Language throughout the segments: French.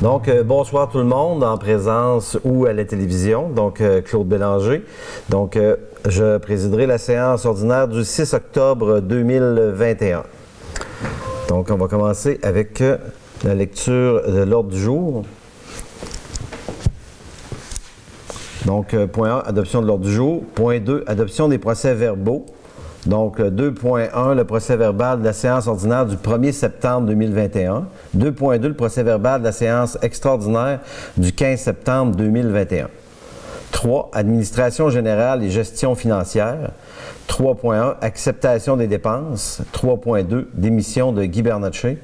Donc, bonsoir tout le monde, en présence ou à la télévision. Donc, Claude Bélanger. Donc, je présiderai la séance ordinaire du 6 octobre 2021. Donc, on va commencer avec la lecture de l'ordre du jour. Donc, point 1, adoption de l'ordre du jour. Point 2, adoption des procès-verbaux. Donc, 2.1, le procès-verbal de la séance ordinaire du 1er septembre 2021. 2.2, le procès-verbal de la séance extraordinaire du 15 septembre 2021. 3, administration générale et gestion financière. 3.1, acceptation des dépenses. 3.2, démission de Guy Bernatchez.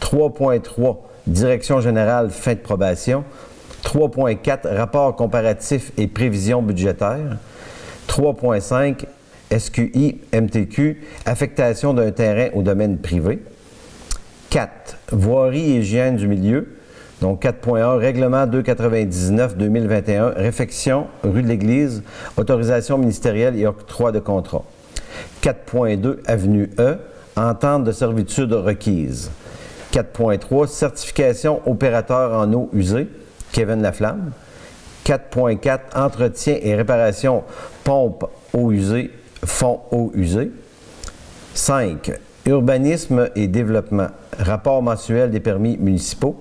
3.3, direction générale, fin de probation. 3.4, rapport comparatif et prévision budgétaire. 3.5, SQI, MTQ, affectation d'un terrain au domaine privé. 4. Voirie et hygiène du milieu. Donc 4.1, règlement 299-2021, réfection, rue de l'Église, autorisation ministérielle et octroi de contrat. 4.2, avenue E, entente de servitude requise. 4.3, certification opérateur en eau usée, Kevin Laflamme. 4.4, entretien et réparation pompe eau usée, fonds eau usée. 5. Urbanisme et développement. Rapport mensuel des permis municipaux.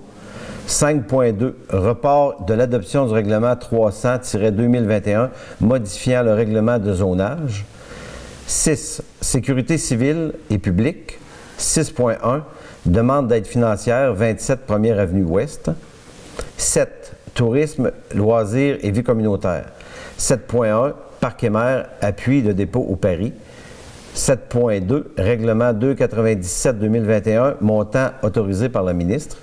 5.2. Report de l'adoption du règlement 300-2021 modifiant le règlement de zonage. 6. Sécurité civile et publique. 6.1. Demande d'aide financière 27 1er Avenue Ouest. 7. Tourisme, loisirs et vie communautaire. 7.1. Parc et mer, appui de dépôt au Paris. 7.2, règlement 297-2021, montant autorisé par le ministre.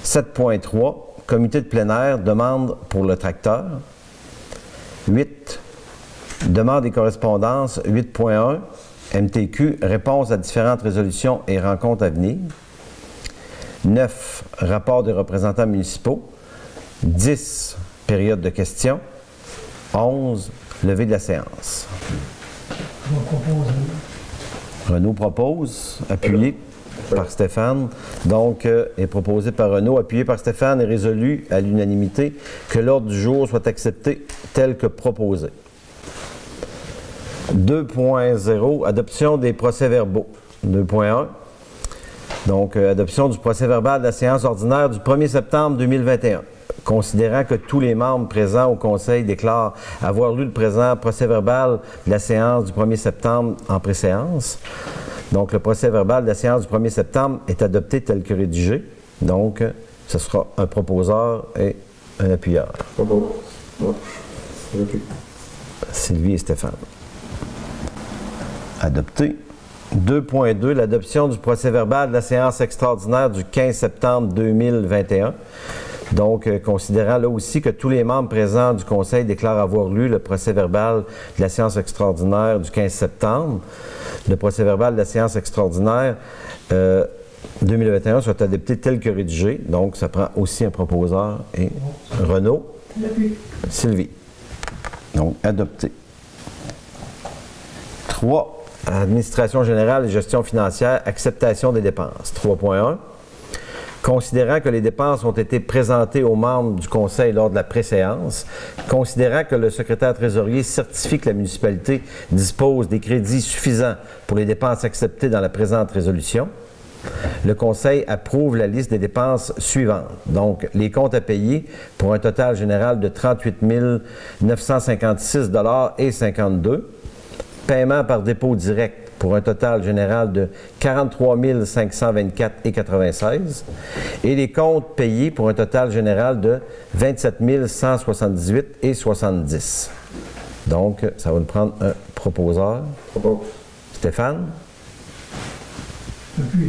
7.3, comité de plein air, demande pour le tracteur. 8, demande et correspondance. 8.1, MTQ, réponse à différentes résolutions et rencontres à venir. 9, rapport des représentants municipaux. 10, période de questions. 11, levée de la séance. Renaud propose, appuyé par Stéphane. Donc, est proposé par Renaud, appuyé par Stéphane et résolu à l'unanimité que l'ordre du jour soit accepté tel que proposé. 2.0, adoption des procès-verbaux. 2.1, donc adoption du procès-verbal de la séance ordinaire du 1er septembre 2021. Considérant que tous les membres présents au Conseil déclarent avoir lu le présent procès-verbal de la séance du 1er septembre en préséance. Donc, le procès-verbal de la séance du 1er septembre est adopté tel que rédigé. Donc, ce sera un proposeur et un appuyeur. Sylvie et Stéphane. Adopté. 2.2, l'adoption du procès-verbal de la séance extraordinaire du 15 septembre 2021. Donc, considérant là aussi que tous les membres présents du Conseil déclarent avoir lu le procès-verbal de la séance extraordinaire du 15 septembre, le procès-verbal de la séance extraordinaire 2021 soit adopté tel que rédigé. Donc, ça prend aussi un proposeur et Renaud, Sylvie. Donc, adopté. 3. Administration générale et gestion financière, acceptation des dépenses. 3.1. Considérant que les dépenses ont été présentées aux membres du Conseil lors de la préséance, considérant que le secrétaire trésorier certifie que la municipalité dispose des crédits suffisants pour les dépenses acceptées dans la présente résolution, le Conseil approuve la liste des dépenses suivantes. Donc, les comptes à payer pour un total général de 38 956,52 $, paiement par dépôt direct pour un total général de 43 524,96 $ et les comptes payés pour un total général de 27 178,70 $. Donc, ça va nous prendre un proposeur. Stéphane.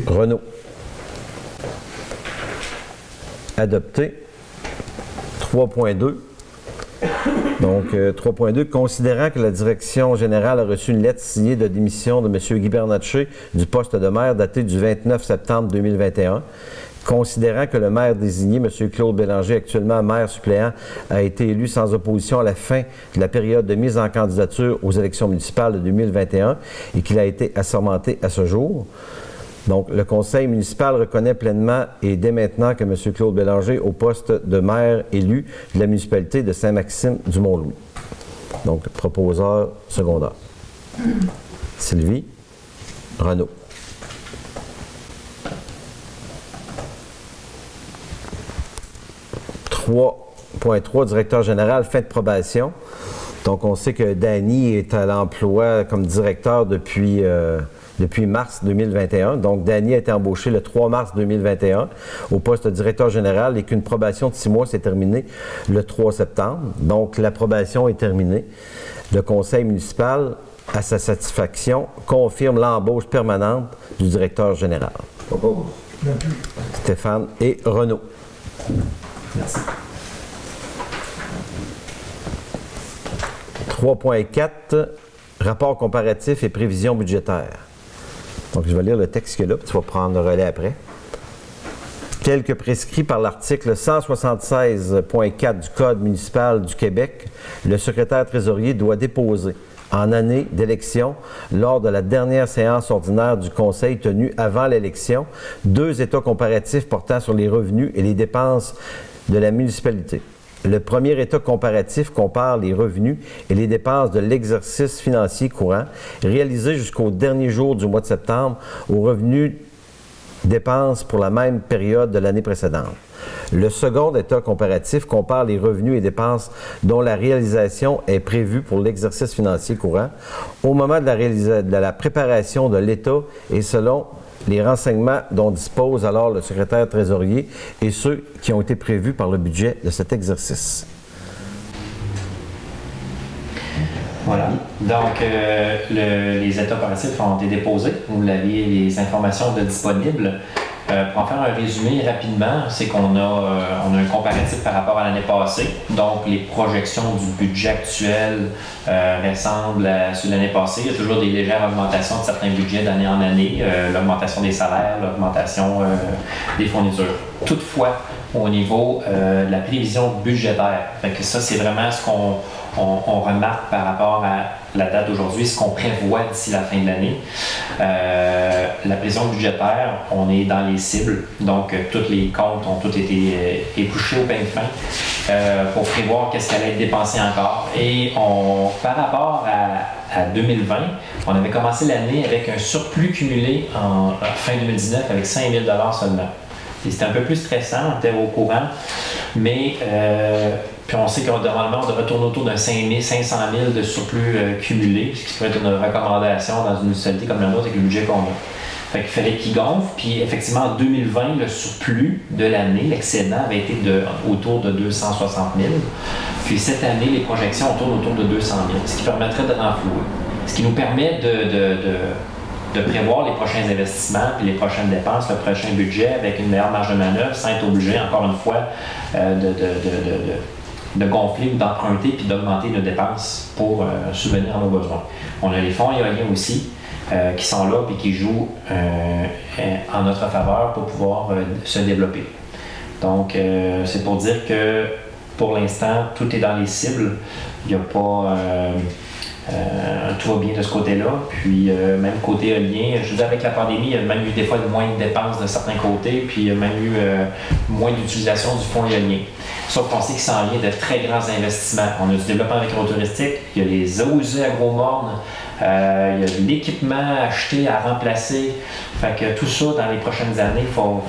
Renaud. Adopté. 3.2. Donc, 3.2, considérant que la direction générale a reçu une lettre signée de démission de M. Guy Bernatchez du poste de maire datée du 29 septembre 2021, considérant que le maire désigné, M. Claude Bélanger, actuellement maire suppléant, a été élu sans opposition à la fin de la période de mise en candidature aux élections municipales de 2021 et qu'il a été assermenté à ce jour, Donc, le conseil municipal reconnaît pleinement et dès maintenant que M. Claude Bélanger au poste de maire élu de la municipalité de Saint-Maxime-du-Mont-Louis. Donc, proposeur secondaire. Sylvie Renaud. 3.3, directeur général, fin de probation. Donc, on sait que Danny est à l'emploi comme directeur depuis mars 2021. Donc, Danny a été embauché le 3 mars 2021 au poste de directeur général et qu'une probation de 6 mois s'est terminée le 3 septembre. Donc, la probation est terminée. Le conseil municipal, à sa satisfaction, confirme l'embauche permanente du directeur général. Stéphane et Renaud. Merci. 3.4, rapport comparatif et prévision budgétaire. Donc, je vais lire le texte qui est là, puis tu vas prendre le relais après. Tel que prescrit par l'article 176.4 du Code municipal du Québec, le secrétaire trésorier doit déposer en année d'élection, lors de la dernière séance ordinaire du Conseil tenue avant l'élection, 2 états comparatifs portant sur les revenus et les dépenses de la municipalité. Le premier état comparatif compare les revenus et les dépenses de l'exercice financier courant réalisé jusqu'au dernier jour du mois de septembre aux revenus dépenses pour la même période de l'année précédente. Le second état comparatif compare les revenus et dépenses dont la réalisation est prévue pour l'exercice financier courant au moment de la préparation de l'état et selon les renseignements dont dispose alors le secrétaire trésorier et ceux qui ont été prévus par le budget de cet exercice. Voilà. Donc, les états comparatifs ont été déposés. Vous l'aviez, les informations disponibles. Pour en faire un résumé rapidement, c'est qu'on a un comparatif par rapport à l'année passée. Donc, les projections du budget actuel ressemblent à ceux de l'année passée. Il y a toujours des légères augmentations de certains budgets d'année en année, l'augmentation des salaires, l'augmentation des fournitures. Toutefois, au niveau de la prévision budgétaire, fait que ça, c'est vraiment ce qu'on remarque par rapport à la date d'aujourd'hui, ce qu'on prévoit d'ici la fin de l'année. La prévision budgétaire, on est dans les cibles, donc tous les comptes ont tous été épluchés au pain de fin pour prévoir qu'est-ce qui allait être dépensé encore. Et par rapport à 2020, on avait commencé l'année avec un surplus cumulé en fin 2019 avec 5 000 $ seulement. Et c'était un peu plus stressant, on était au courant, mais puis on sait qu'on normalement on retourne autour d'un 500 000 de surplus cumulé, ce qui pourrait être une recommandation dans une municipalité comme la nôtre avec le budget qu'on a. Fait qu'il fallait qu'il gonfle, puis effectivement en 2020, le surplus de l'année, l'excédent avait été autour de 260 000. Puis cette année, les projections tournent autour de 200 000, ce qui permettrait de renflouer. Ce qui nous permet de prévoir les prochains investissements puis les prochaines dépenses, le prochain budget avec une meilleure marge de manœuvre sans être obligé, encore une fois, de gonfler ou d'emprunter puis d'augmenter nos dépenses pour subvenir à nos besoins. On a les fonds éoliens aussi qui sont là et qui jouent en notre faveur pour pouvoir se développer. Donc, c'est pour dire que pour l'instant, tout est dans les cibles. Il n'y a pas... tout va bien de ce côté-là. Puis même côté éolien, je veux dire, avec la pandémie, il y a même eu des fois moins de dépenses de certains côtés, puis il y a même eu moins d'utilisation du fonds éolien. Sauf qu'on sait qu'il s'en vient de très grands investissements. On a du développement agro-touristique, il y a les eaux usées agro-mornes, il y a de l'équipement acheté à remplacer. Fait que tout ça, dans les prochaines années, il faut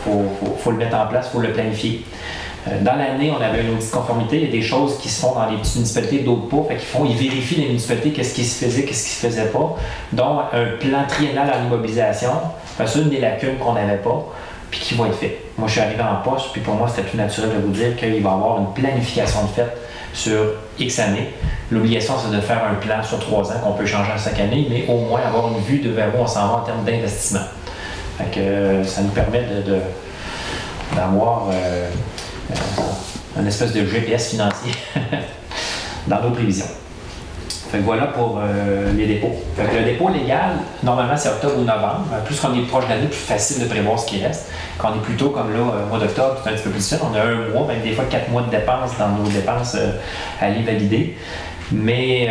le mettre en place, il faut le planifier. Dans l'année, on avait un audit de conformité. Il y a des choses qui se font dans les petites municipalités, d'autres pas. Ils vérifient les municipalités, qu'est-ce qui se faisait, qu'est-ce qui se faisait pas. Donc, un plan triennal en immobilisation, c'est une des lacunes qu'on n'avait pas, puis qui va être fait. Moi, je suis arrivé en poste, puis pour moi, c'était tout naturel de vous dire qu'il va y avoir une planification de fait sur X années. L'obligation, c'est de faire un plan sur 3 ans qu'on peut changer à chaque année, mais au moins avoir une vue de vers où on s'en va en termes d'investissement. Ça nous permet d'avoir un espèce de GPS financier dans nos prévisions. Fait que voilà pour les dépôts. Fait que le dépôt légal, normalement, c'est octobre ou novembre. Plus qu'on est proche de l'année, plus facile de prévoir ce qui reste. Quand on est plus tôt, comme là, mois d'octobre, c'est un petit peu plus difficile. On a 1 mois, même des fois 4 mois de dépenses dans nos dépenses à aller valider. Mais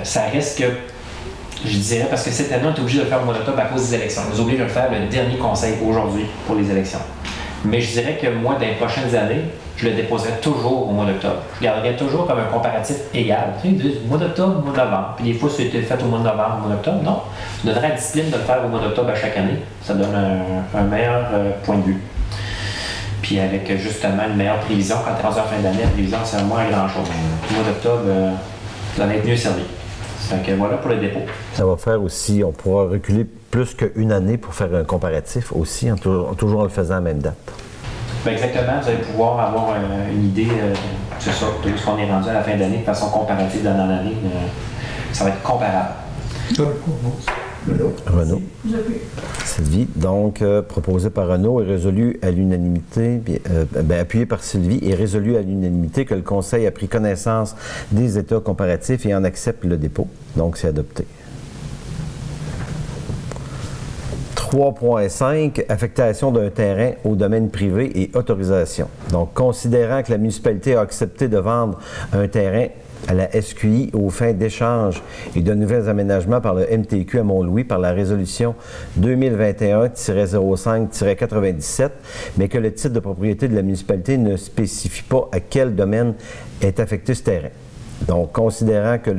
ça reste que Je dirais parce que cette année, on est obligé de le faire au mois d'octobre à cause des élections. On est obligé de le faire le dernier conseil aujourd'hui pour les élections. Mais je dirais que moi, dans les prochaines années, je le déposerai toujours au mois d'octobre. Je garderai toujours comme un comparatif égal. Tu sais, mois d'octobre, mois de novembre. Puis des fois, c'était fait au mois de novembre, au mois d'octobre. Non. Je donnerai la discipline de le faire au mois d'octobre à chaque année. Ça donne un meilleur point de vue. Puis avec justement une meilleure prévision, quand tu es rendu en fin d'année, la prévision, c'est moins grand-chose. Le mois d'octobre, vous allez être mieux servi. Donc voilà pour le dépôt. Ça va faire aussi, on pourra reculer plus qu'une année pour faire un comparatif aussi, toujours en le faisant à la même date. Bien exactement, vous allez pouvoir avoir une idée, c'est ça, de ce qu'on est rendu à la fin d'année de façon comparative dans l'année. Ça va être comparable. Renaud. Sylvie, donc proposé par Renaud et résolu à l'unanimité, appuyé par Sylvie et résolu à l'unanimité que le Conseil a pris connaissance des états comparatifs et en accepte le dépôt. Donc, c'est adopté. 3.5, affectation d'un terrain au domaine privé et autorisation. Donc, considérant que la municipalité a accepté de vendre un terrain à la SQI aux fins d'échange et de nouveaux aménagements par le MTQ à Mont-Louis par la résolution 2021-05-97, mais que le titre de propriété de la municipalité ne spécifie pas à quel domaine est affecté ce terrain. Donc, considérant que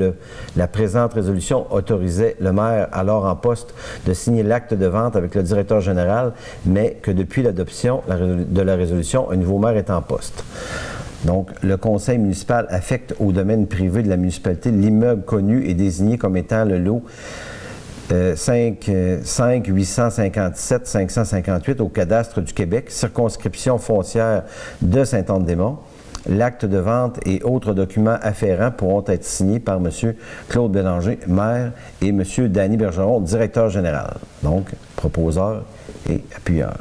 la présente résolution autorisait le maire alors en poste de signer l'acte de vente avec le directeur général, mais que depuis l'adoption de la résolution, un nouveau maire est en poste. Donc, le conseil municipal affecte au domaine privé de la municipalité l'immeuble connu et désigné comme étant le lot 5-857-558 au cadastre du Québec, circonscription foncière de Saint-Anne-des-Monts. L'acte de vente et autres documents afférents pourront être signés par M. Claude Bélanger, maire, et M. Danny Bergeron, directeur général. Donc, proposeur et appuyeur.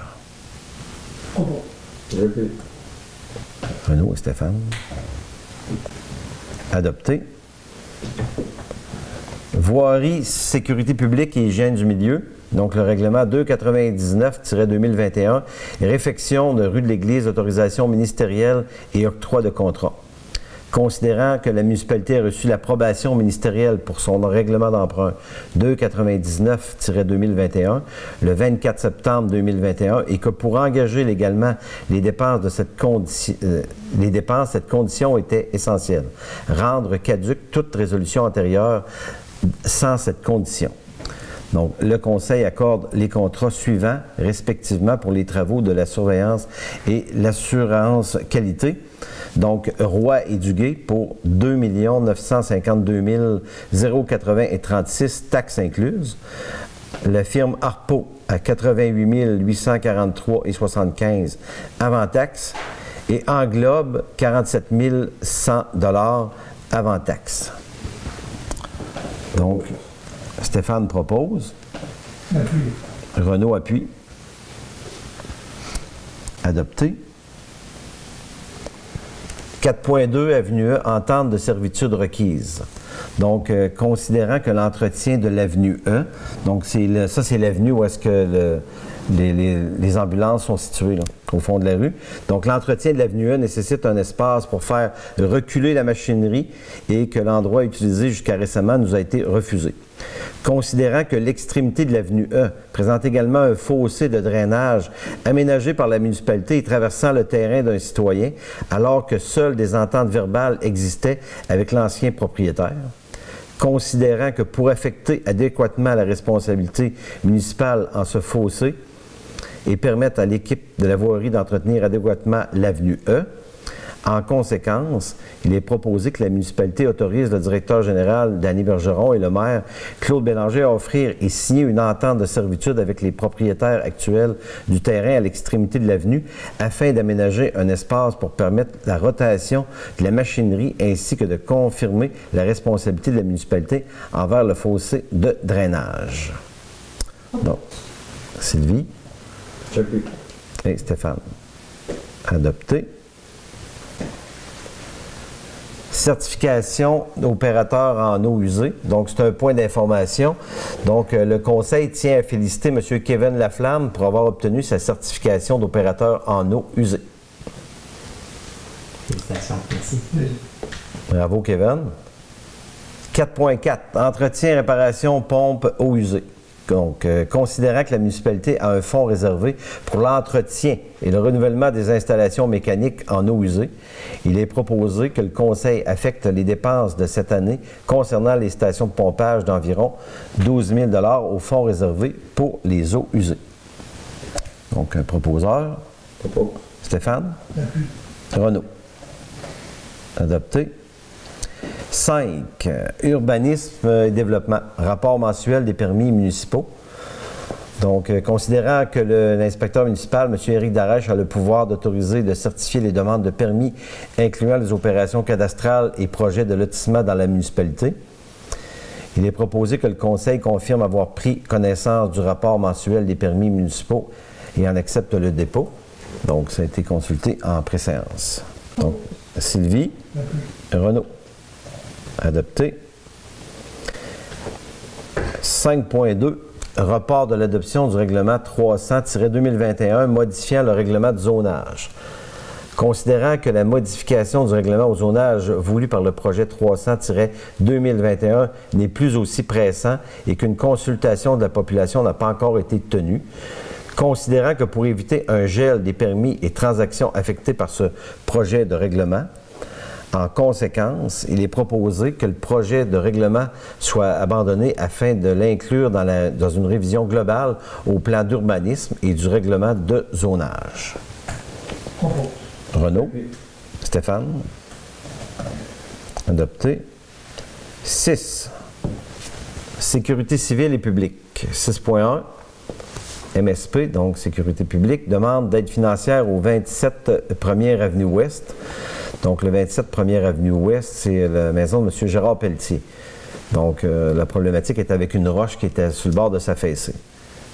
Renaud et Stéphane. Adopté. Voirie, sécurité publique et hygiène du milieu. Donc, le règlement 299-2021, réfection de rue de l'Église, autorisation ministérielle et octroi de contrat. Considérant que la municipalité a reçu l'approbation ministérielle pour son règlement d'emprunt 299-2021 le 24 septembre 2021 et que pour engager légalement les dépenses de cette condition était essentielle. Rendre caduque toute résolution antérieure sans cette condition. Donc, le Conseil accorde les contrats suivants, respectivement, pour les travaux de la surveillance et l'assurance qualité. Donc, Roy et Duguay pour 2 952 080,36 taxes incluses. La firme Harpo à 88 843,75 avant taxes. Et Englobe, 47 100 $ avant taxes. Donc, Stéphane propose. Appuie. Renaud appuie. Adopté. 4.2, avenue E, entente de servitude requise. Donc, considérant que l'entretien de l'avenue E, donc ça c'est l'avenue où est-ce que les ambulances sont situées, là, au fond de la rue. Donc, l'entretien de l'avenue E nécessite un espace pour faire reculer la machinerie et que l'endroit utilisé jusqu'à récemment nous a été refusé. Considérant que l'extrémité de l'avenue E présente également un fossé de drainage aménagé par la municipalité et traversant le terrain d'un citoyen, alors que seules des ententes verbales existaient avec l'ancien propriétaire. Considérant que pour affecter adéquatement la responsabilité municipale en ce fossé et permettre à l'équipe de la voirie d'entretenir adéquatement l'avenue E, en conséquence, il est proposé que la municipalité autorise le directeur général Danny Bergeron et le maire Claude Bélanger à offrir et signer une entente de servitude avec les propriétaires actuels du terrain à l'extrémité de l'avenue afin d'aménager un espace pour permettre la rotation de la machinerie ainsi que de confirmer la responsabilité de la municipalité envers le fossé de drainage. Donc, Sylvie. J'appuie. Et Stéphane. Adopté. Certification d'opérateur en eau usée. Donc, c'est un point d'information. Donc, le Conseil tient à féliciter M. Kevin Laflamme pour avoir obtenu sa certification d'opérateur en eau usée. Félicitations, merci. Bravo, Kevin. 4.4, entretien, réparation, pompe, eau usée. Donc, considérant que la municipalité a un fonds réservé pour l'entretien et le renouvellement des installations mécaniques en eau usée, il est proposé que le Conseil affecte les dépenses de cette année concernant les stations de pompage d'environ 12 000 $ au fonds réservé pour les eaux usées. Donc, un proposeur. Propos. Stéphane. Renaud. Adopté. 5. Urbanisme et développement. Rapport mensuel des permis municipaux. Donc, considérant que l'inspecteur municipal, M. Éric Darèche, a le pouvoir d'autoriser et de certifier les demandes de permis incluant les opérations cadastrales et projets de lotissement dans la municipalité, il est proposé que le Conseil confirme avoir pris connaissance du rapport mensuel des permis municipaux et en accepte le dépôt. Donc, ça a été consulté en préséance. Donc, Sylvie. Renaud. Adopté. 5.2, report de l'adoption du règlement 300-2021 modifiant le règlement de zonage. Considérant que la modification du règlement au zonage voulu par le projet 300-2021 n'est plus aussi pressant et qu'une consultation de la population n'a pas encore été tenue, considérant que pour éviter un gel des permis et transactions affectées par ce projet de règlement, en conséquence, il est proposé que le projet de règlement soit abandonné afin de l'inclure dans une révision globale au plan d'urbanisme et du règlement de zonage. Renaud. Stéphane. Adopté. 6. Sécurité civile et publique. 6.1. MSP, donc Sécurité publique, demande d'aide financière au 27 1er Avenue Ouest. Donc, le 27 1er Avenue Ouest, c'est la maison de M. Gérard Pelletier. Donc, la problématique est avec une roche qui était sur le bord de sa fessée.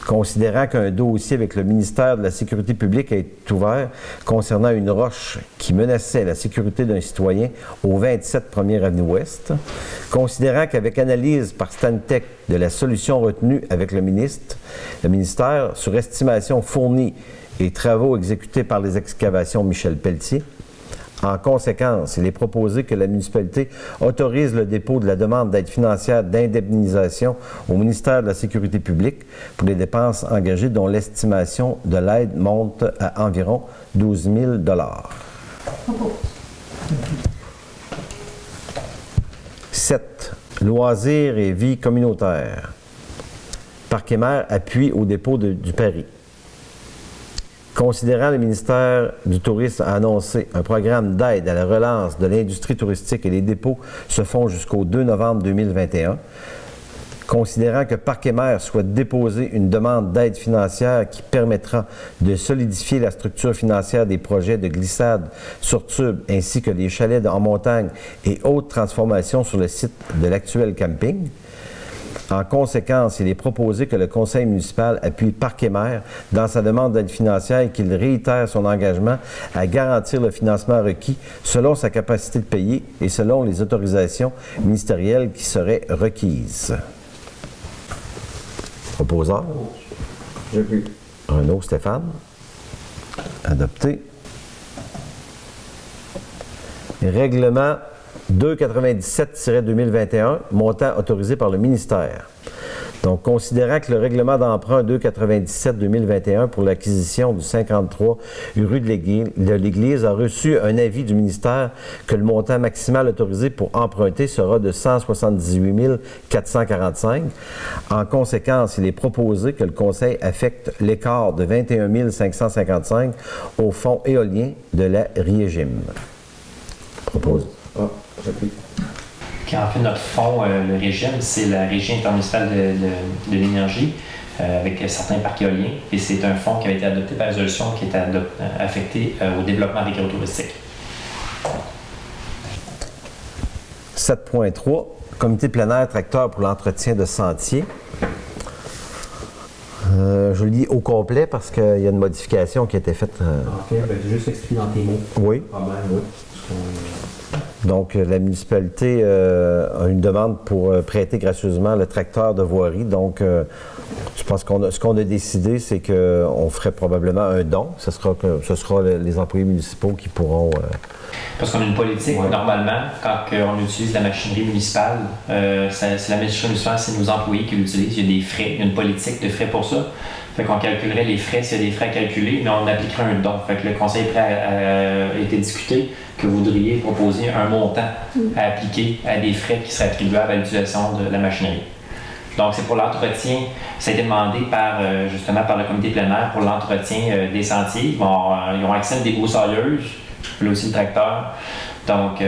Considérant qu'un dossier avec le ministère de la Sécurité publique a été ouvert concernant une roche qui menaçait la sécurité d'un citoyen au 27 1er Avenue Ouest, considérant qu'avec analyse par Stantec de la solution retenue avec le ministère sur estimation fournie et travaux exécutés par les excavations Michel Pelletier, en conséquence, il est proposé que la municipalité autorise le dépôt de la demande d'aide financière d'indemnisation au ministère de la Sécurité publique pour les dépenses engagées dont l'estimation de l'aide monte à environ 12 000 $. 7. Loisirs et vie communautaire. Parc et Mer appuie au dépôt du pari. Considérant le ministère du Tourisme a annoncé un programme d'aide à la relance de l'industrie touristique et les dépôts se font jusqu'au 2 novembre 2021, considérant que Parc et Mer souhaite déposer une demande d'aide financière qui permettra de solidifier la structure financière des projets de glissade sur tube ainsi que les chalets en montagne et autres transformations sur le site de l'actuel camping. En conséquence, il est proposé que le conseil municipal appuie Parc et Mer dans sa demande d'aide financière et qu'il réitère son engagement à garantir le financement requis selon sa capacité de payer et selon les autorisations ministérielles qui seraient requises. Proposeur. J'appuie. Renaud. Stéphane. Adopté. Règlement 297-2021, montant autorisé par le ministère. Donc, considérant que le règlement d'emprunt 297-2021 pour l'acquisition du 53 rue de l'Église a reçu un avis du ministère que le montant maximal autorisé pour emprunter sera de 178 445. En conséquence, il est proposé que le Conseil affecte l'écart de 21 555 au fonds éolien de la Riégime. Propose. Ah, j'appuie. Puis en fait, notre fonds, le régime, c'est la Régie intermunicipale de l'énergie avec certains parcs éoliens. Et c'est un fonds qui a été adopté par résolution qui est affecté au développement récréotouristique. 7.3, comité plein air tracteur pour l'entretien de sentiers. Je le lis au complet parce qu'il y a une modification qui a été faite. Ok, ben, juste expliquer dans tes mots. Oui. Problème, oui. Donc, la municipalité a une demande pour prêter gracieusement le tracteur de voirie. Donc, je pense ce qu'on a décidé, c'est qu'on ferait probablement un don. Ce sera les employés municipaux qui pourront... Parce qu'on a une politique, normalement, quand on utilise la machinerie municipale, c'est la machinerie municipale, c'est nos employés qui l'utilisent. Il y a des frais, il y a une politique de frais pour ça. Fait qu'on calculerait les frais s'il y a des frais à calculer, mais on appliquerait un don. Fait que le conseil est prêt a été discuté que vous voudriez proposer un montant à appliquer à des frais qui seraient attribuables à l'utilisation de la machinerie. Donc, c'est pour l'entretien. Ça a été demandé justement par le comité plein air pour l'entretien des sentiers. Bon, ils ont accès à des broussailleuses, là aussi le tracteur. Donc,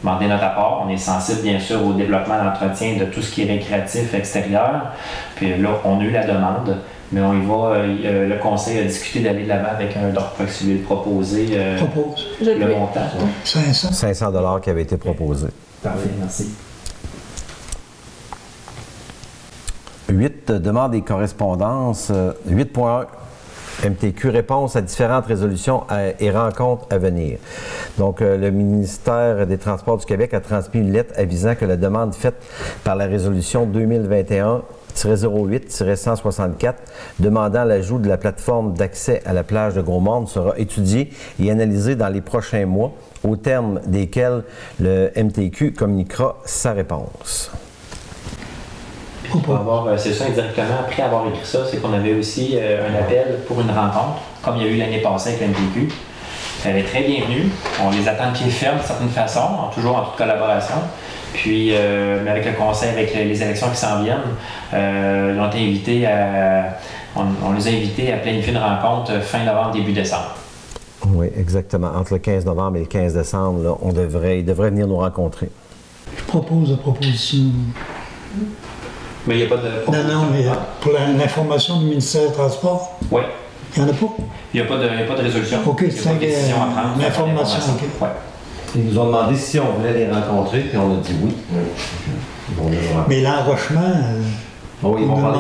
demander notre apport. On est sensible, bien sûr, au développement et l'entretien de tout ce qui est récréatif extérieur. Puis là, on a eu la demande, mais on y va. Le conseil a discuté d'aller de l'avant avec un don. Fait que si vous voulez le proposer, le montant. 500 $ qui avait été proposé. Parfait, merci. 8, demande et correspondances. 8.1. MTQ, réponse à différentes résolutions et rencontres à venir. Donc, le ministère des Transports du Québec a transmis une lettre avisant que la demande faite par la résolution 2021-08-164 demandant l'ajout de la plateforme d'accès à la plage de Gros-Morne sera étudiée et analysée dans les prochains mois, au terme desquels le MTQ communiquera sa réponse. C'est ça, exactement. Après avoir écrit ça, c'est qu'on avait aussi un appel pour une rencontre, comme il y a eu l'année passée avec l'MTQ. Elle est très bienvenue. On les attend de pied ferme d'une certaine façon, toujours en toute collaboration. Puis, mais avec le conseil, avec les élections qui s'en viennent, ils ont été invités on les a invités à planifier une rencontre fin novembre, début décembre. Oui, exactement. Entre le 15 novembre et le 15 décembre, là, ils devraient venir nous rencontrer. Je propose la proposition. Mais il n'y a pas de... Non, mais pour l'information du ministère des Transports? Oui. Il n'y en a pas? Il n'y a pas de résolution. OK, c'est l'information. OK. Ouais. Ils nous ont demandé si on voulait les rencontrer, puis on a dit oui. Mais l'enrochement... oui, ils vont parler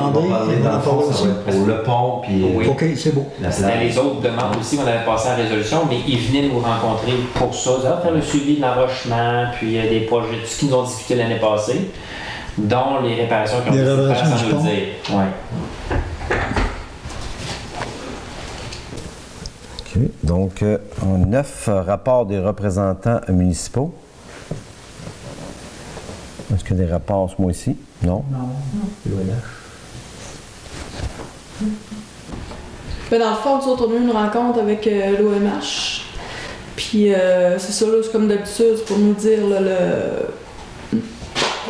dans le fond, ça va être pour le pont, puis... Oui. OK, c'est beau. C'était les autres demandes aussi qu'on avait passé en résolution, mais ils venaient nous rencontrer pour ça. Ils allaient faire le suivi de l'enrochement, puis des projets, tout ce qu'ils nous ont discuté l'année passée, dont les réparations qui ont été faites sans nous le dire. Ouais. OK. Donc, 9 rapports des représentants municipaux. Est-ce qu'il y a des rapports ce mois-ci? Non? Non. Ben dans le fond, nous autres, on a eu une rencontre avec l'OMH. Puis c'est ça, là, c'est comme d'habitude, c'est pour nous dire là,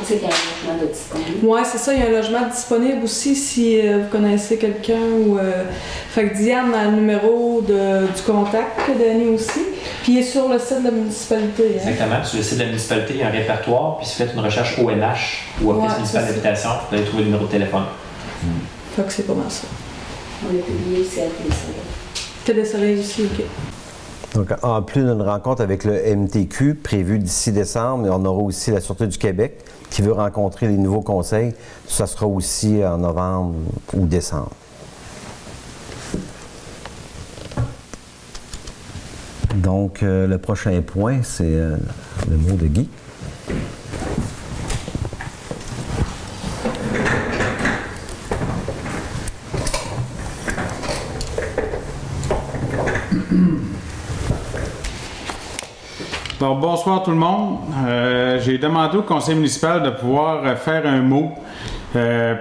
Tu sais qu'il y a un logement de disponible. Oui, c'est ça, il y a un logement disponible aussi si vous connaissez quelqu'un ou. Fait que Diane a le numéro du contact d'Annie aussi. Puis il est sur le site de la municipalité. Hein? Exactement. Sur le site de la municipalité, il y a un répertoire, puis si vous faites une recherche OMH ou Office municipal d'habitation, vous allez trouver le numéro de téléphone. Fait que c'est pas mal ça. On l'a publié aussi à Télésoleil. Télésoleil aussi, OK. Donc, en plus d'une rencontre avec le MTQ prévue d'ici décembre, on aura aussi la Sûreté du Québec qui veut rencontrer les nouveaux conseils. Ça sera aussi en novembre ou décembre. Donc, le prochain point, c'est le mot de Guy. Donc, bonsoir tout le monde. J'ai demandé au conseil municipal de pouvoir faire un mot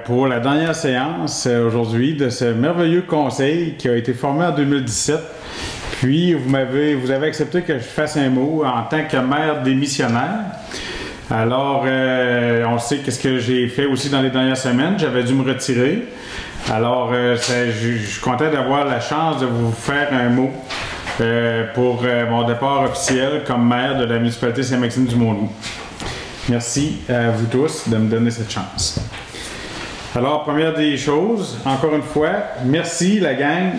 pour la dernière séance aujourd'hui de ce merveilleux conseil qui a été formé en 2017. Puis, vous avez accepté que je fasse un mot en tant que maire démissionnaire. Alors, on sait qu'est-ce que j'ai fait aussi dans les dernières semaines. J'avais dû me retirer. Alors, je suis content d'avoir la chance de vous faire un mot pour mon départ officiel comme maire de la municipalité Saint-Maxime-du-Mont-Loup. Merci à vous tous de me donner cette chance. Alors, première des choses, encore une fois, merci la gang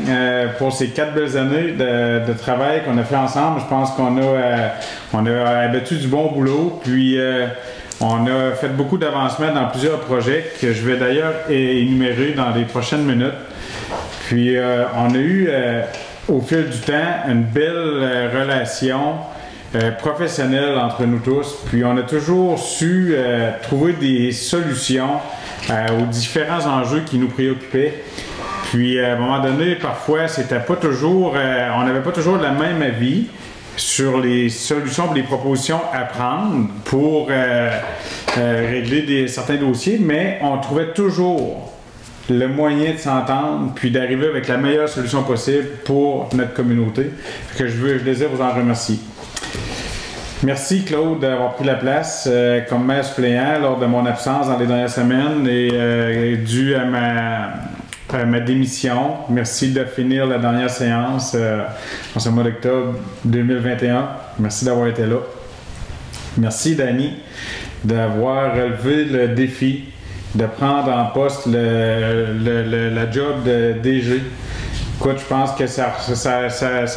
pour ces 4 belles années de travail qu'on a fait ensemble. Je pense qu'on a abattu du bon boulot, puis on a fait beaucoup d'avancements dans plusieurs projets que je vais d'ailleurs énumérer dans les prochaines minutes. Puis on a eu au fil du temps une belle relation professionnel entre nous tous. Puis on a toujours su trouver des solutions aux différents enjeux qui nous préoccupaient. Puis à un moment donné, parfois, c'était pas toujours, on n'avait pas toujours le même avis sur les solutions et les propositions à prendre pour régler certains dossiers, mais on trouvait toujours le moyen de s'entendre puis d'arriver avec la meilleure solution possible pour notre communauté. Fait que je désire vous en remercier. Merci Claude d'avoir pris la place comme maire suppléant lors de mon absence dans les dernières semaines et dû à ma démission. Merci de finir la dernière séance en ce mois d'octobre 2021. Merci d'avoir été là. Merci Dani d'avoir relevé le défi de prendre en poste la job de DG. Écoute, je pense que ça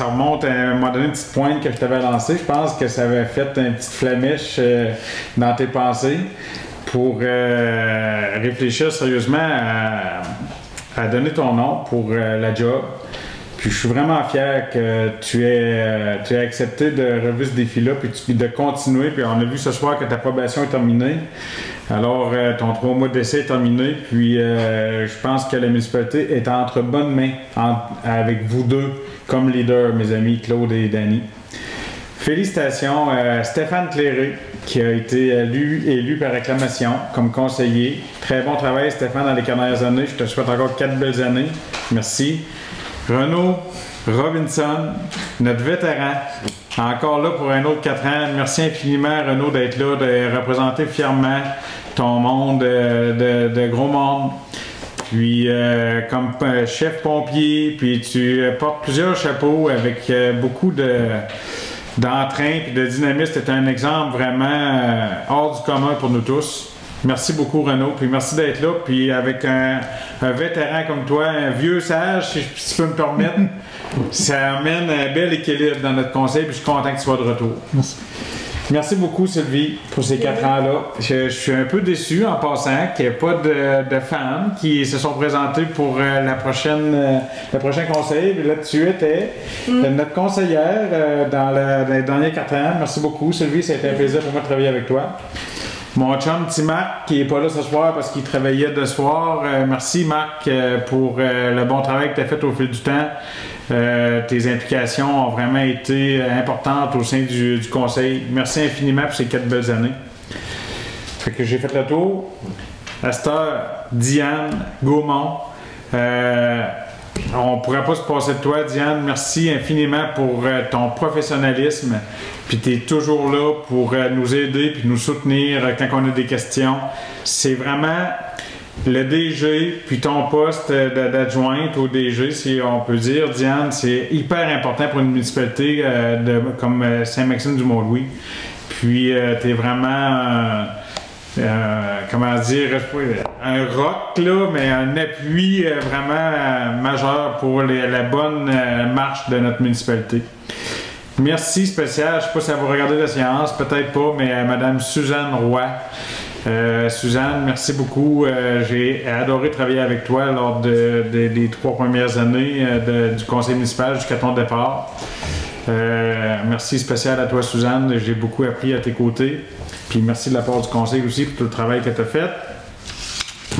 remonte à un moment donné, une petite pointe que je t'avais lancée. Je pense que ça avait fait une petite flamèche dans tes pensées pour réfléchir sérieusement à donner ton nom pour la job. Puis je suis vraiment fier que tu aies accepté de relever ce défi-là, puis de continuer. Puis on a vu ce soir que ta probation est terminée. Alors, ton 3 mois d'essai est terminé. Puis je pense que la municipalité est entre bonnes mains avec vous deux comme leaders, mes amis Claude et Dani. Félicitations à Stéphane Cléré, qui a été élu par acclamation comme conseiller. Très bon travail, Stéphane, dans les 4 dernières années. Je te souhaite encore 4 belles années. Merci. Renaud Robinson, notre vétéran, encore là pour un autre 4 ans. Merci infiniment, Renaud, d'être là, de représenter fièrement ton monde de gros monde. Puis, comme chef pompier, puis tu portes plusieurs chapeaux avec beaucoup d'entrain et de dynamisme. C'est un exemple vraiment hors du commun pour nous tous. Merci beaucoup, Renaud. Puis merci d'être là. Puis avec un vétéran comme toi, un vieux sage, si tu peux me permettre, ça amène un bel équilibre dans notre conseil. Puis je suis content que tu sois de retour. Merci. Merci beaucoup, Sylvie, pour ces 4 ans-là. Je suis un peu déçu en passant qu'il n'y ait pas de femmes qui se sont présentées pour le prochain conseil. Puis là, tu étais notre conseillère dans les derniers 4 ans. Merci beaucoup, Sylvie. Ça a été un plaisir pour moi de travailler avec toi. Mon chum, petit Marc, qui n'est pas là ce soir parce qu'il travaillait de soir. Merci, Marc, pour le bon travail que tu as fait au fil du temps. Tes implications ont vraiment été importantes au sein du conseil. Merci infiniment pour ces 4 belles années. Fait que j'ai fait le tour. À cette heure, Diane Gaumont. On ne pourrait pas se passer de toi, Diane. Merci infiniment pour ton professionnalisme. Puis tu es toujours là pour nous aider puis nous soutenir quand on a des questions. C'est vraiment le DG, puis ton poste d'adjointe au DG, si on peut dire, Diane, c'est hyper important pour une municipalité comme Saint-Maxime-du-Mont-Louis. Puis tu es vraiment... comment dire, un rock, là, mais un appui vraiment majeur pour la bonne marche de notre municipalité. Merci spécial, je ne sais pas si vous regardez la séance, peut-être pas, mais Madame Suzanne Roy. Suzanne, merci beaucoup. J'ai adoré travailler avec toi lors des 3 premières années du conseil municipal jusqu'à ton départ. Merci spécial à toi, Suzanne. J'ai beaucoup appris à tes côtés. Puis merci de la part du conseil aussi pour tout le travail que tu as fait.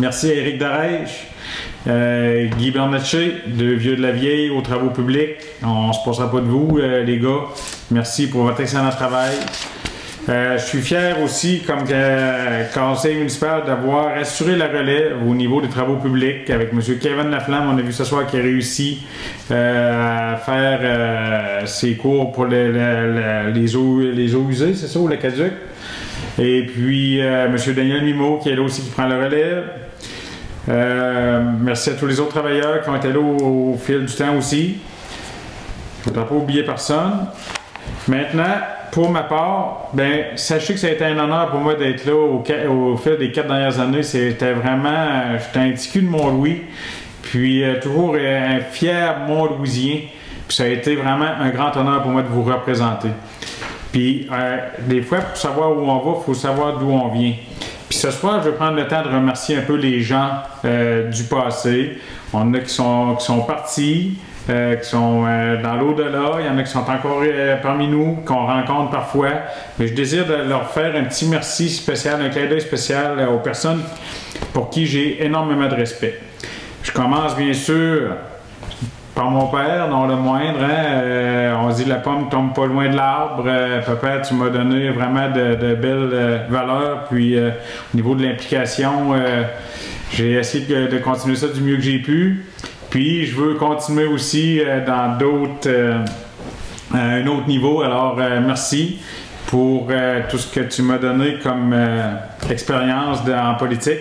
Merci à Éric Darèche, Guy Bernatchez, de Vieux de la Vieille aux travaux publics. On ne se passera pas de vous, les gars. Merci pour votre excellent travail. Je suis fier aussi, comme conseil municipal, d'avoir assuré la relève au niveau des travaux publics avec M. Kevin Laflamme. On a vu ce soir qu'il a réussi à faire ses cours pour les eaux usées, c'est ça, ou le caduc. Et puis M. Daniel Mimo qui est là aussi, qui prend la relève. Merci à tous les autres travailleurs qui ont été là au fil du temps aussi. Je ne voudrais pas oublier personne. Maintenant, pour ma part, ben, sachez que ça a été un honneur pour moi d'être là au fil des 4 dernières années. C'était vraiment... J'étais un petit cul de Mont-Louis, puis toujours un fier Mont-Louisien. Puis ça a été vraiment un grand honneur pour moi de vous représenter. Puis des fois, pour savoir où on va, il faut savoir d'où on vient. Puis ce soir, je vais prendre le temps de remercier un peu les gens du passé. On en a qui sont partis, qui sont dans l'au-delà. Il y en a qui sont encore parmi nous, qu'on rencontre parfois. Mais je désire de leur faire un petit merci spécial, un clin d'œil spécial aux personnes pour qui j'ai énormément de respect. Je commence bien sûr par mon père, non le moindre. On dit la pomme tombe pas loin de l'arbre. Papa, tu m'as donné vraiment de belles valeurs. Puis au niveau de l'implication, j'ai essayé de continuer ça du mieux que j'ai pu. Puis je veux continuer aussi dans à un autre niveau. Alors merci pour tout ce que tu m'as donné comme expérience en politique.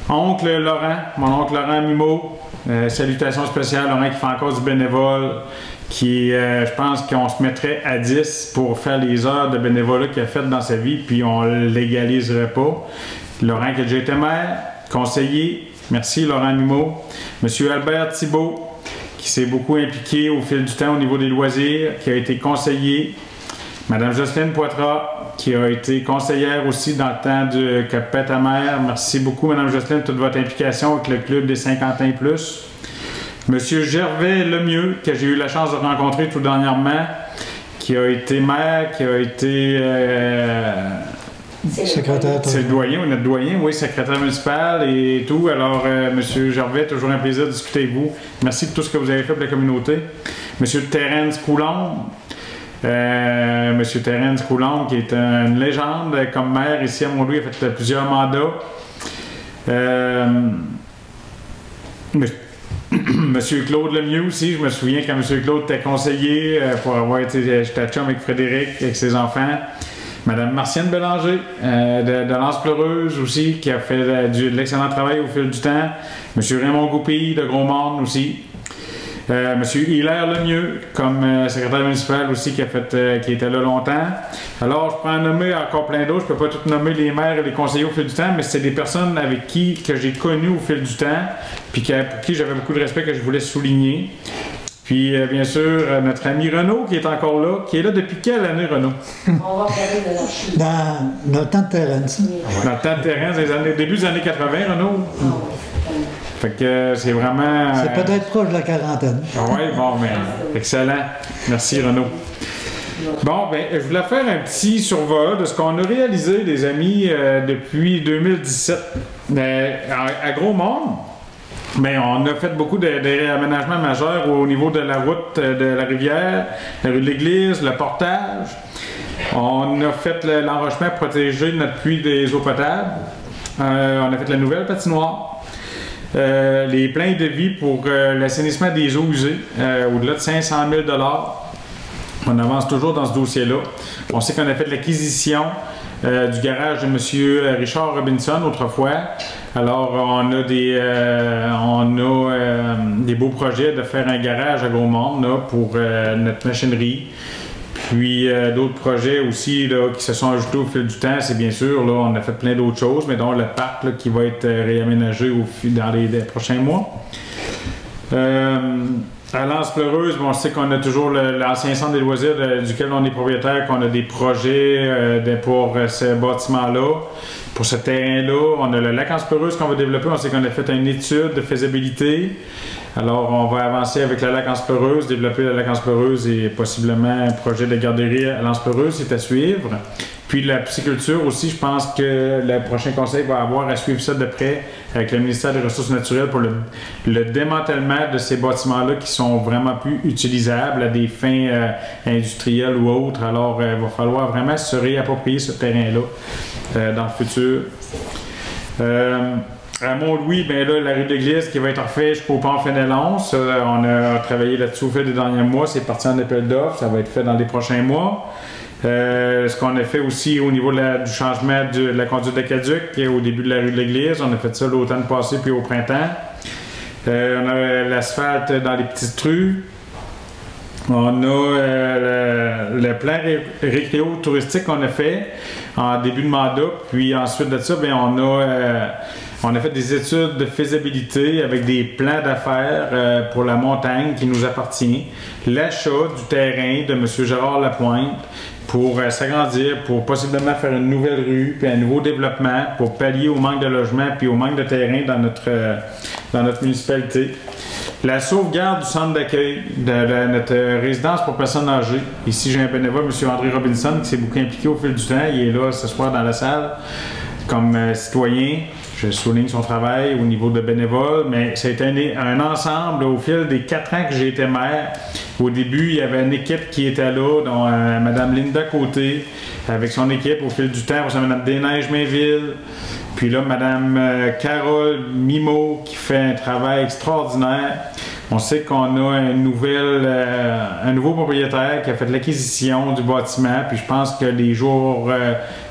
Oncle Laurent, mon oncle Laurent Mimo, salutations spéciales, Laurent qui fait encore du bénévole, qui je pense qu'on se mettrait à 10 pour faire les heures de bénévolat qu'il a faites dans sa vie, puis on ne légaliserait pas. Laurent qui a déjà été maire, conseiller, merci Laurent Mimo. Monsieur Albert Thibault, qui s'est beaucoup impliqué au fil du temps au niveau des loisirs, qui a été conseiller. Madame Jocelyne Poitras, qui a été conseillère aussi dans le temps que Pépette ta mère. Merci beaucoup, Madame Jocelyne, toute votre implication avec le club des 50 ans et plus. Monsieur Gervais Lemieux, que j'ai eu la chance de rencontrer tout dernièrement, qui a été maire, qui a été secrétaire. c'est le doyen, ou notre doyen, oui, secrétaire municipal et tout. Alors, Monsieur Gervais, toujours un plaisir de discuter avec vous. Merci de tout ce que vous avez fait pour la communauté. Monsieur Terence Coulombe, Monsieur Terence Coulombe, qui est une légende comme maire ici à Mont-Louis, a fait plusieurs mandats. Monsieur Claude Lemieux aussi, je me souviens quand Monsieur Claude était conseiller pour avoir été j'étais chum avec Frédéric, avec ses enfants. Madame Martienne Bélanger, de l'Anse Pleureuse aussi, qui a fait de l'excellent travail au fil du temps. Monsieur Raymond Goupil, de Gros-Morne aussi. Monsieur Hilaire Lemieux, comme secrétaire municipal aussi, qui était là longtemps. Alors, je peux en nommer encore plein d'autres. Je ne peux pas tout nommer les maires et les conseillers au fil du temps, mais c'est des personnes avec que j'ai connues au fil du temps, puis pour qui j'avais beaucoup de respect que je voulais souligner. Puis, bien sûr, notre ami Renaud, qui est encore là. Qui est là depuis quelle année, Renaud? On va regarder de la chute. Dans le temps de Terence. Dans le temps de Terence, début des années 80, Renaud? Fait que c'est vraiment... C'est peut-être proche de la quarantaine. Oui, bon, mais excellent. Merci, Renaud. Bon, ben, je voulais faire un petit survol de ce qu'on a réalisé, les amis, depuis 2017. À Gros-Morne, ben, on a fait beaucoup de réaménagements majeurs au niveau de la route de la rivière, la rue de l'Église, le portage. On a fait l'enrochement protégé de notre puits des eaux potables. On a fait la nouvelle patinoire. Les pleins de vie pour l'assainissement des eaux usées, au-delà de 500 000 $. On avance toujours dans ce dossier-là. On sait qu'on a fait l'acquisition du garage de M. Richard Robinson autrefois. Alors, on a des beaux projets de faire un garage à Gros-Morne pour notre machinerie. Puis d'autres projets aussi là, qui se sont ajoutés au fil du temps, c'est bien sûr, là, on a fait plein d'autres choses, mais dont le parc là, qui va être réaménagé dans les prochains mois. À l'Anse Pleureuse, bon, on sait qu'on a toujours l'ancien centre des loisirs duquel on est propriétaire, qu'on a des projets pour ce bâtiment-là. Pour ce terrain-là, on a le lac Anse Pleureuse qu'on va développer. On sait qu'on a fait une étude de faisabilité. Alors, on va avancer avec le lac Anse Pleureuse, développer le lac Anse Pleureuse et possiblement un projet de garderie à l'Anse Pleureuse, c'est à suivre. Puis la pisciculture aussi, je pense que le prochain conseil va avoir à suivre ça de près avec le ministère des Ressources naturelles pour le démantèlement de ces bâtiments-là qui sont vraiment plus utilisables à des fins industrielles ou autres. Alors, il va falloir vraiment se réapproprier ce terrain-là dans le futur. À Mont-Louis, ben là, la rue de l'Église qui va être refaite jusqu'au pont Fénelon. On a travaillé là-dessus au fil des derniers mois. C'est parti en appel d'offres. Ça va être fait dans les prochains mois. Ce qu'on a fait aussi au niveau du changement de la conduite d'aqueduc au début de la rue de l'Église. On a fait ça l'automne passé puis au printemps. On a l'asphalte dans les petites rues. On a le plan récréo touristique qu'on a fait en début de mandat. Puis ensuite de ça, bien, on a fait des études de faisabilité avec des plans d'affaires pour la montagne qui nous appartient. L'achat du terrain de M. Gérard Lapointe pour s'agrandir, pour possiblement faire une nouvelle rue, puis un nouveau développement, pour pallier au manque de logement, puis au manque de terrain dans notre municipalité. La sauvegarde du centre d'accueil de notre résidence pour personnes âgées. Ici, j'ai un bénévole, M. André Robinson, qui s'est beaucoup impliqué au fil du temps. Il est là ce soir dans la salle comme citoyen. Je souligne son travail au niveau de bénévole, mais ça a été un ensemble au fil des 4 ans que j'ai été maire. Au début, il y avait une équipe qui était là, dont Mme Linda Côté, avec son équipe au fil du temps, Mme Desneiges-Mainville. Puis là, Mme Carole Mimo qui fait un travail extraordinaire. On sait qu'on a un nouveau propriétaire qui a fait l'acquisition du bâtiment. Puis je pense que les jours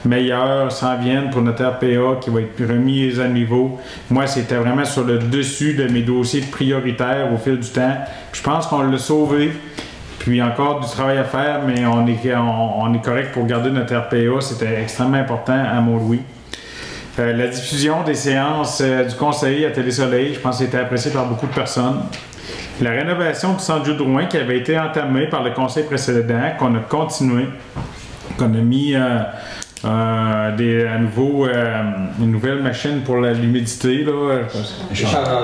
meilleurs s'en viennent pour notre RPA qui va être remis à niveau. Moi, c'était vraiment sur le dessus de mes dossiers prioritaires au fil du temps. Puis je pense qu'on l'a sauvé. Puis encore du travail à faire, mais on est correct pour garder notre RPA. C'était extrêmement important à Mont-Louis. La diffusion des séances du conseiller à Télé-Soleil, je pense que c'était apprécié par beaucoup de personnes. La rénovation du centre Jules Drouin qui avait été entamée par le conseil précédent, qu'on a continué, qu'on a mis à nouveau une nouvelle machine pour l'humidité,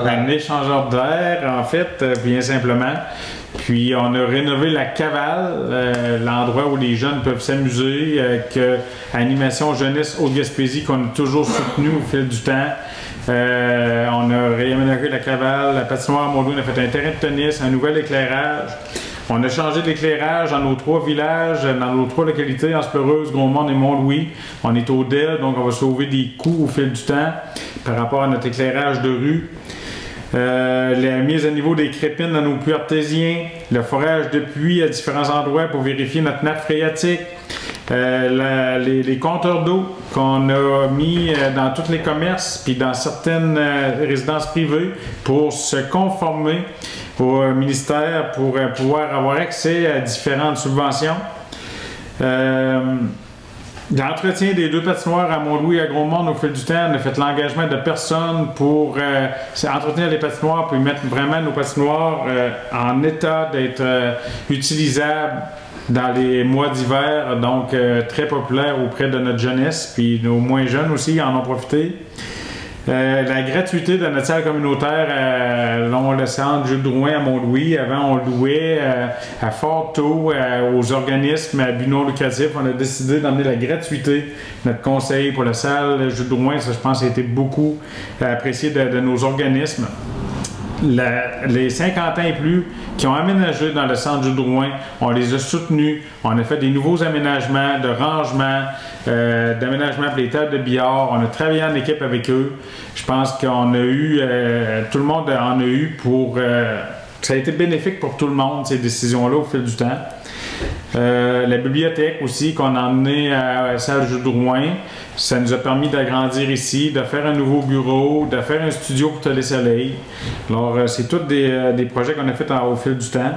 un échangeur d'air en fait, bien simplement. Puis on a rénové la cavale, l'endroit où les jeunes peuvent s'amuser, avec Animation Jeunesse Haute-Gaspésie qu'on a toujours soutenu au fil du temps. On a réaménagé la cavale, la patinoire à Mont-Louis, on a fait un terrain de tennis, un nouvel éclairage. On a changé d'éclairage dans nos 3 villages, dans nos 3 localités, Anse-Pleureuse, Grosmont et Mont-Louis. On est au DEL, donc on va sauver des coûts au fil du temps par rapport à notre éclairage de rue. La mise à niveau des crépines dans nos puits artésiens, le forage de puits à différents endroits pour vérifier notre nappe phréatique, les compteurs d'eau qu'on a mis dans tous les commerces puis dans certaines résidences privées pour se conformer au ministère pour pouvoir avoir accès à différentes subventions. L'entretien des 2 patinoires à Mont-Louis et à Grosmont au fil du temps, on a fait l'engagement de personnes pour entretenir les patinoires puis mettre vraiment nos patinoires en état d'être utilisables dans les mois d'hiver, donc très populaire auprès de notre jeunesse, puis nos moins jeunes aussi en ont profité. La gratuité de notre salle communautaire le centre Jules Drouin à Mont-Louis. Avant, on louait à fort taux aux organismes à but non lucratif. On a décidé d'emmener la gratuité. Notre conseil pour la salle Jules Drouin, ça, je pense, a été beaucoup apprécié de nos organismes. Les 50 ans et plus qui ont aménagé dans le centre Jules Drouin, on les a soutenus. On a fait des nouveaux aménagements de rangement, d'aménagement pour les tables de billard. On a travaillé en équipe avec eux. Je pense qu'on a eu, tout le monde en a eu pour... ça a été bénéfique pour tout le monde, ces décisions-là, au fil du temps. La bibliothèque aussi, qu'on a emmenée à la salle Jules Drouin, ça nous a permis d'agrandir ici, de faire un nouveau bureau, de faire un studio pour Télé-Soleil. Alors, c'est tous des projets qu'on a fait au fil du temps.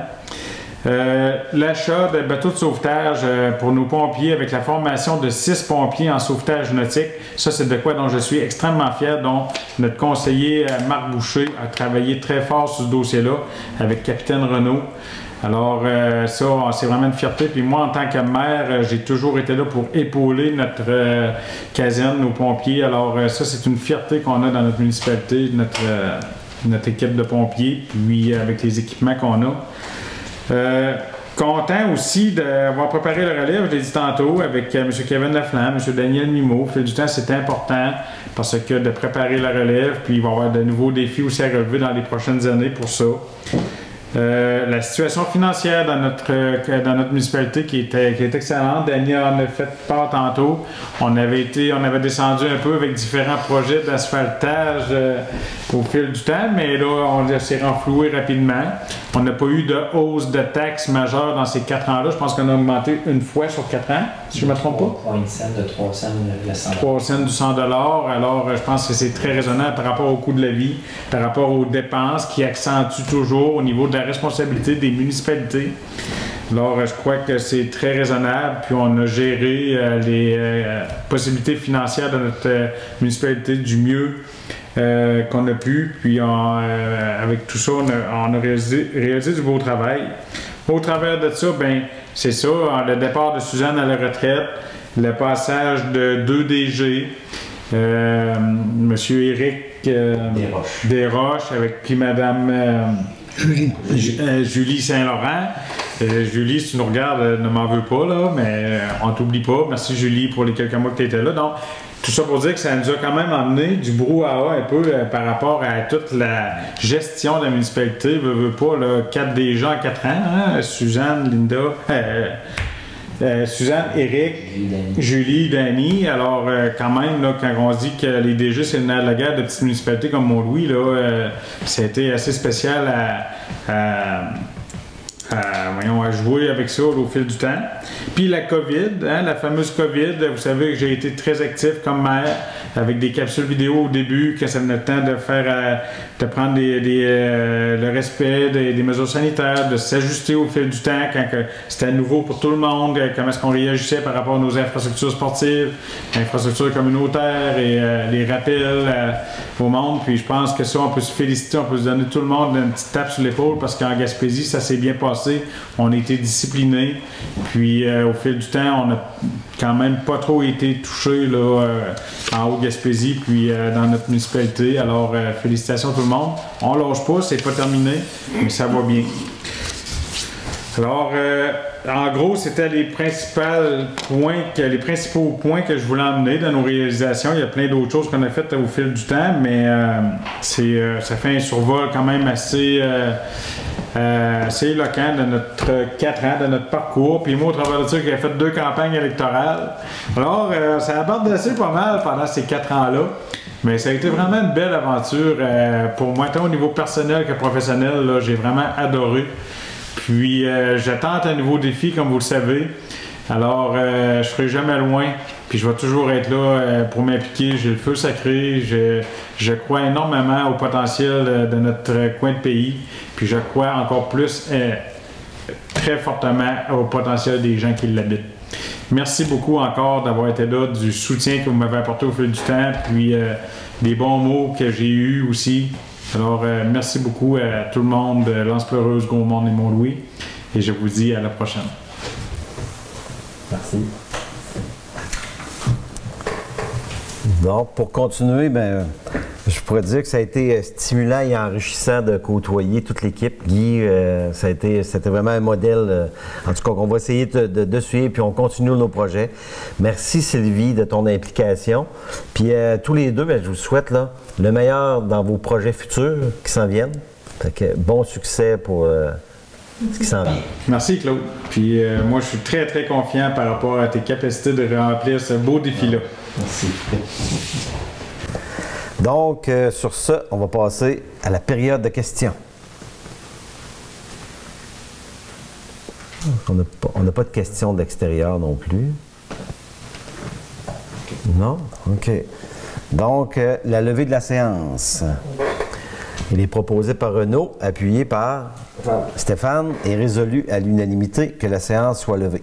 L'achat de bateaux de sauvetage pour nos pompiers avec la formation de 6 pompiers en sauvetage nautique. Ça, c'est de quoi dont je suis extrêmement fier, dont notre conseiller Marc Boucher a travaillé très fort sur ce dossier-là avec Capitaine Renaud. Alors, ça, c'est vraiment une fierté. Puis moi, en tant que maire, j'ai toujours été là pour épauler notre caserne, nos pompiers. Alors, ça, c'est une fierté qu'on a dans notre municipalité, notre équipe de pompiers, puis avec les équipements qu'on a. Content aussi d'avoir préparé le relève, je l'ai dit tantôt, avec M. Kevin Laflamme, M. Daniel Mimo. Au fil du temps, c'est important parce que de préparer la relève, puis il va y avoir de nouveaux défis aussi à relever dans les prochaines années pour ça. La situation financière dans notre municipalité qui est excellente. Dany en a fait part tantôt. On avait descendu un peu avec différents projets d'asphaltage au fil du temps, mais là, on s'est renfloué rapidement. On n'a pas eu de hausse de taxes majeure dans ces 4 ans-là. Je pense qu'on a augmenté une fois sur 4 ans, si je ne me trompe pas. 3 cents de 3 cents le 100 $. 3 cents du 100 $. Alors, je pense que c'est très raisonnable par rapport au coût de la vie, par rapport aux dépenses qui accentuent toujours au niveau de la responsabilité des municipalités. Alors, je crois que c'est très raisonnable, puis on a géré les possibilités financières de notre municipalité du mieux qu'on a pu, puis avec tout ça, on a réalisé du beau travail. Au travers de ça, ben, c'est ça, le départ de Suzanne à la retraite, le passage de 2 DG, Monsieur Éric Desroches, puis Madame Julie Saint-Laurent. Julie, si tu nous regardes, ne m'en veux pas, là, mais on t'oublie pas. Merci Julie pour les quelques mois que tu étais là. Donc, tout ça pour dire que ça nous a quand même amené du brouhaha un peu par rapport à toute la gestion de la municipalité. Veux pas, là, 4 DG en 4 ans, hein? Suzanne, Linda, Suzanne, Éric, Julie, Danny. Alors, quand même, là, quand on se dit que les DG, c'est le nerf de la guerre de petites municipalités comme Mont-Louis, là, ça a été assez spécial à jouer avec ça au fil du temps. Puis la COVID, hein, la fameuse COVID, vous savez que j'ai été très actif comme maire avec des capsules vidéo au début, quand ça venait le temps de faire, de prendre le respect des mesures sanitaires, de s'ajuster au fil du temps quand c'était nouveau pour tout le monde, comment est-ce qu'on réagissait par rapport à nos infrastructures sportives, infrastructures communautaires et les rappels au monde. Puis je pense que ça, on peut se féliciter, on peut se donner tout le monde une petite tape sur l'épaule parce qu'en Gaspésie, ça s'est bien passé. On a été disciplinés. Puis au fil du temps, on a quand même pas trop été touchés là, en Haute-Gaspésie puis dans notre municipalité. Alors, félicitations à tout le monde. On lâche pas, c'est pas terminé, mais ça va bien. Alors, en gros, c'était les principaux points que je voulais emmener dans nos réalisations. Il y a plein d'autres choses qu'on a faites au fil du temps, mais ça fait un survol quand même assez éloquent de notre 4 ans, de notre parcours. Puis moi, au travers de ça, j'ai fait 2 campagnes électorales. Alors, ça aborde assez pas mal pendant ces 4 ans-là. Mais ça a été vraiment une belle aventure pour moi, tant au niveau personnel que professionnel. Là, j'ai vraiment adoré. Puis, j'attends un nouveau défi, comme vous le savez. Alors, je ne serai jamais loin. Puis, je vais toujours être là pour m'impliquer. J'ai le feu sacré. Je crois énormément au potentiel de notre coin de pays. Puis, je crois encore plus, très fortement, au potentiel des gens qui l'habitent. Merci beaucoup encore d'avoir été là, du soutien que vous m'avez apporté au fil du temps, puis des bons mots que j'ai eus aussi. Alors, merci beaucoup à tout le monde de L'Anse-Pleureuse, Gaumont et Mont-Louis. Et je vous dis à la prochaine. Merci. Donc, pour continuer, je pourrais dire que ça a été stimulant et enrichissant de côtoyer toute l'équipe. Guy, c'était vraiment un modèle, en tout cas, qu'on va essayer de suivre, puis on continue nos projets. Merci Sylvie de ton implication. Puis tous les deux, je vous souhaite là, le meilleur dans vos projets futurs qui s'en viennent. Fait que, bon succès pour ce qui s'en vient. Merci Claude. Puis moi, je suis très, très confiant par rapport à tes capacités de remplir ce beau défi-là. Merci. Donc, sur ce, on va passer à la période de questions. On n'a pas de questions de l'extérieur non plus. Non? OK. Donc, la levée de la séance. Il est proposé par Renaud, appuyé par Stéphane et résolu à l'unanimité que la séance soit levée.